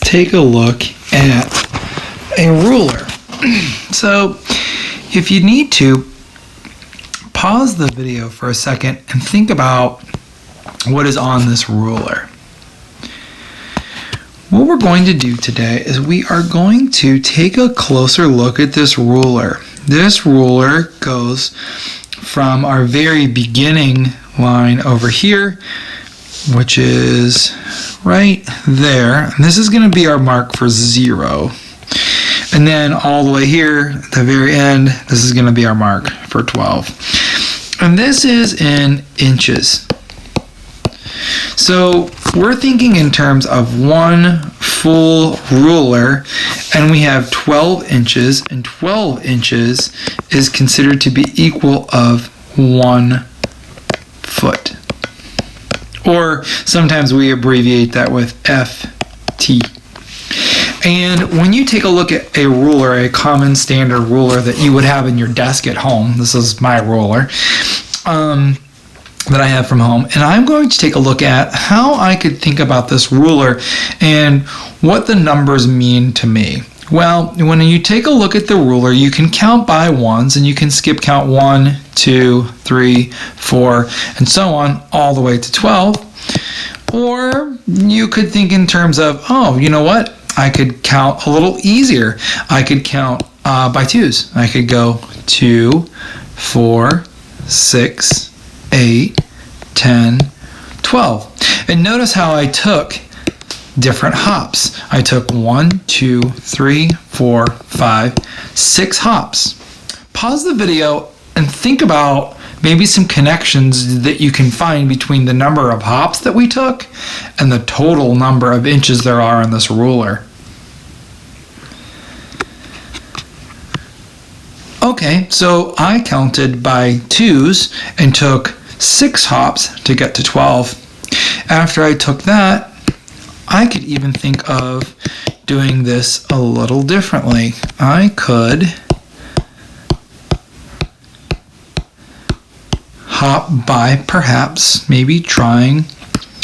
take a look at a ruler. So if you need to, pause the video for a second and think about what is on this ruler. What we're going to do today is we are going to take a closer look at this ruler. This ruler goes from our very beginning line over here, which is right there. And this is going to be our mark for 0. And then all the way here, at the very end, this is going to be our mark for 12. And this is in inches. So we're thinking in terms of one full ruler, and we have 12 inches, and 12 inches is considered to be equal of 1 foot. Or sometimes we abbreviate that with FT. And when you take a look at a ruler, a common standard ruler that you would have in your desk at home, this is my ruler, that I have from home, and I'm going to take a look at how I could think about this ruler and what the numbers mean to me. Well, when you take a look at the ruler, you can count by ones, and you can skip count 1, 2, 3, 4, and so on, all the way to 12. Or you could think in terms of, oh, you know what? I could count a little easier. I could count by twos. I could go 2, 4, 6, 8, 10, 12. And notice how I took different hops. I took 1, 2, 3, 4, 5, 6 hops. Pause the video and think about maybe some connections that you can find between the number of hops that we took and the total number of inches there are on this ruler. Okay, so I counted by twos and took 6 hops to get to 12. After I took that, I could even think of doing this a little differently. I could hop by perhaps maybe trying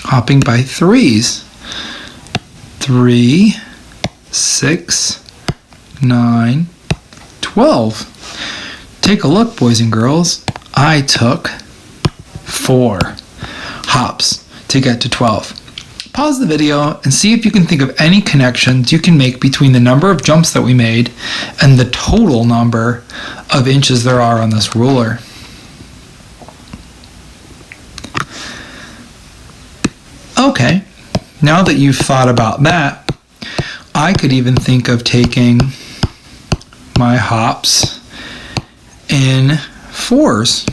hopping by threes. 3, 6, 9, 12. Take a look, boys and girls. I took 4 hops to get to 12. Pause the video and see if you can think of any connections you can make between the number of jumps that we made and the total number of inches there are on this ruler. Okay, now that you've thought about that, I could even think of taking my hops in 4s.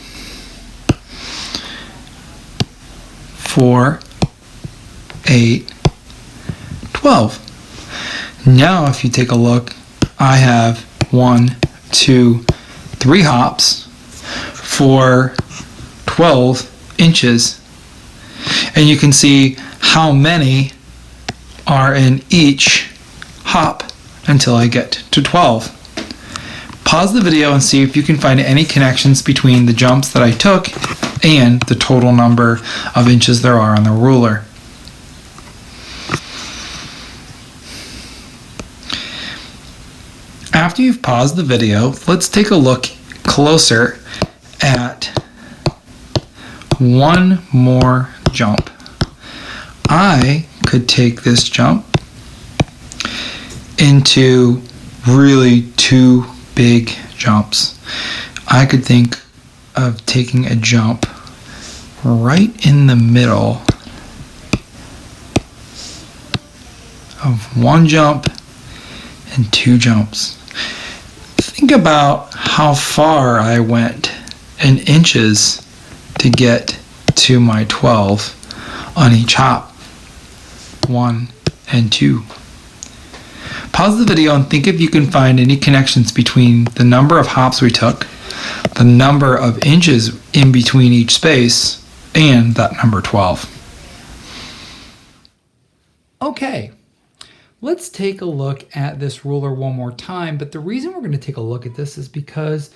4, 8, 12. Now if you take a look, I have 1, 2, 3 hops for 12 inches. And you can see how many are in each hop until I get to 12. Pause the video and see if you can find any connections between the jumps that I took and the total number of inches there are on the ruler. After you've paused the video, let's take a look closer at one more jump. I could take this jump into really 2 big jumps. I could think of taking a jump right in the middle of 1 jump and 2 jumps. Think about how far I went in inches to get to my 12 on each hop. 1 and 2. Pause the video and think if you can find any connections between the number of hops we took, the number of inches in between each space, and that number 12. Okay, let's take a look at this ruler one more time, but the reason we're going to take a look at this is because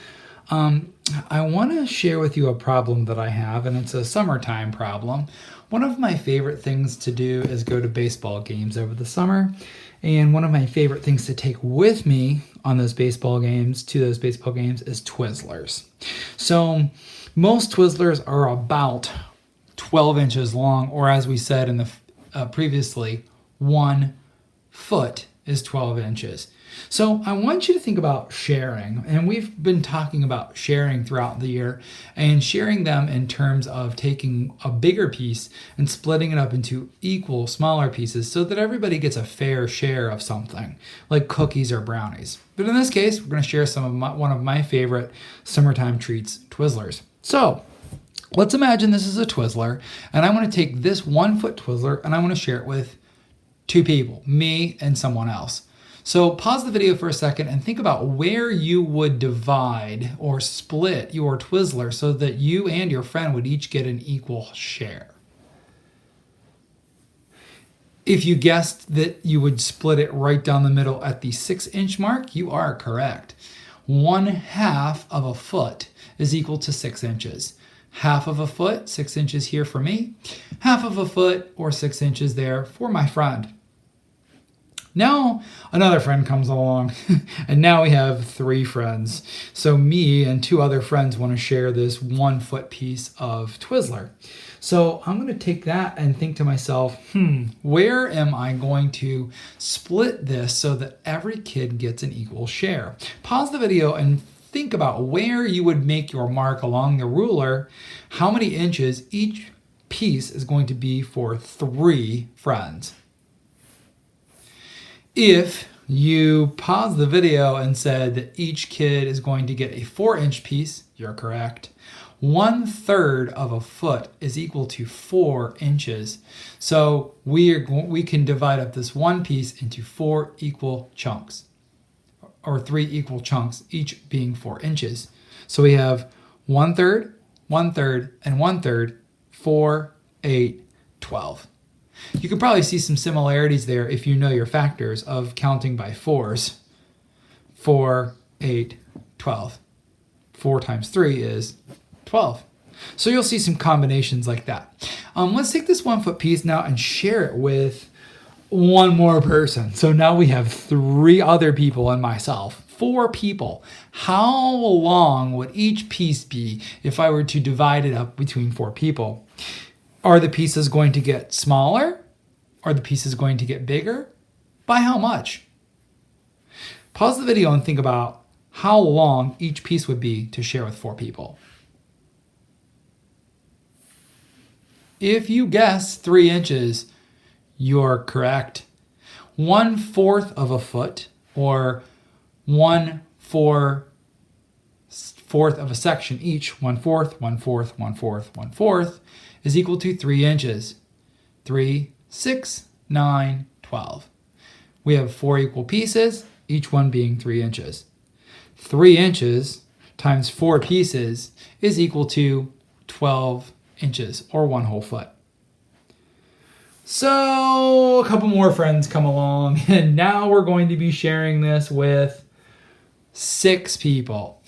I want to share with you a problem that I have, and it's a summertime problem. One of my favorite things to do is go to baseball games over the summer, And one of my favorite things to take with me on those baseball games, is Twizlers. So most Twizlers are about 12 inches long, or as we said in the previously, 1 foot is 12 inches. So I want you to think about sharing, and we've been talking about sharing throughout the year, and sharing them in terms of taking a bigger piece and splitting it up into equal, smaller pieces so that everybody gets a fair share of something, like cookies or brownies. But in this case, we're going to share one of my favorite summertime treats, Twizzlers. So let's imagine this is a Twizzler, and I want to take this 1 foot Twizzler and I want to share it with 2 people, me and someone else. So pause the video for a second and think about where you would divide or split your Twizzler so that you and your friend would each get an equal share. If you guessed that you would split it right down the middle at the 6-inch mark, you are correct. 1/2 of a foot is equal to 6 inches. 1/2 of a foot, 6 inches here for me. 1/2 of a foot or 6 inches there for my friend. Now another friend comes along and now we have 3 friends. So me and 2 other friends want to share this 1 foot piece of Twizzler. So I'm going to take that and think to myself, where am I going to split this so that every kid gets an equal share? Pause the video and think about where you would make your mark along the ruler, how many inches each piece is going to be for 3 friends. If you pause the video and said that each kid is going to get a 4-inch piece, you're correct. 1/3 of a foot is equal to 4 inches. So we can divide up this 1 piece into 4 equal chunks, or 3 equal chunks, each being 4 inches. So we have 1/3, 1/3, and 1/3, 4, 8, 12. You can probably see some similarities there if you know your factors of counting by 4s. 4, 8, 12. 4 times 3 is 12. So you'll see some combinations like that. Let's take this 1 foot piece now and share it with 1 more person. So now we have 3 other people and myself. 4 people. How long would each piece be if I were to divide it up between 4 people? Are the pieces going to get smaller? Are the pieces going to get bigger? By how much? Pause the video and think about how long each piece would be to share with 4 people. If you guess 3 inches, you're correct. 1/4 of a foot, or 1/4 of a section each, 1/4, 1/4, 1/4, 1/4, is equal to 3 inches. 3, 6, 9, 12. We have 4 equal pieces, each one being 3 inches. 3 inches times 4 pieces is equal to 12 inches, or 1 whole foot. So a couple more friends come along, and now we're going to be sharing this with 6 people.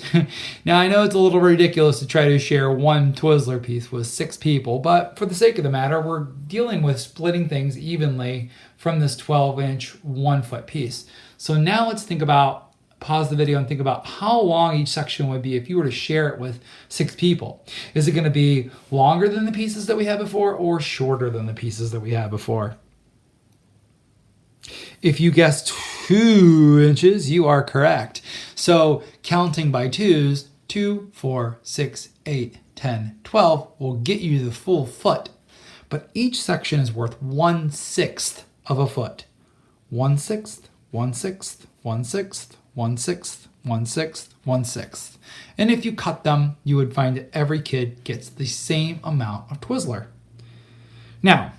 Now I know it's a little ridiculous to try to share 1 Twizzler piece with 6 people, but for the sake of the matter, we're dealing with splitting things evenly from this 12-inch 1 foot piece. So now let's pause the video and think about how long each section would be if you were to share it with 6 people. Is it going to be longer than the pieces that we had before, or shorter than the pieces that we had before? If you guessed 2 inches, you are correct. So counting by 2s, 2, 4, 6, 8, 10, 12 will get you the full foot. But each section is worth 1/6 of a foot. 1/6, 1/6, 1/6, 1/6, 1/6, 1/6. And if you cut them, you would find that every kid gets the same amount of Twizzler. Now,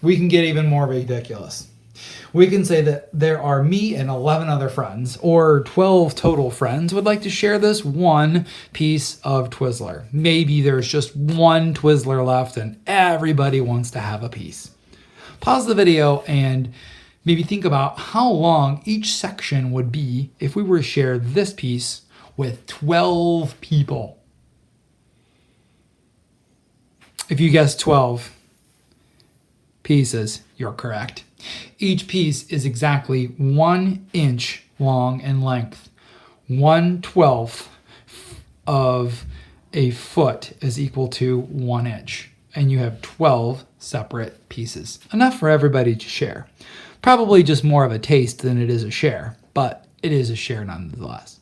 we can get even more ridiculous. We can say that there are me and 11 other friends, or 12 total friends, would like to share this 1 piece of Twizzler. Maybe there's just 1 Twizzler left and everybody wants to have a piece. Pause the video and maybe think about how long each section would be if we were to share this piece with 12 people. If you guessed 12 pieces, you're correct. Each piece is exactly 1 inch long in length. 1/12 of a foot is equal to 1 inch. And you have 12 separate pieces. Enough for everybody to share. Probably just more of a taste than it is a share, but it is a share nonetheless.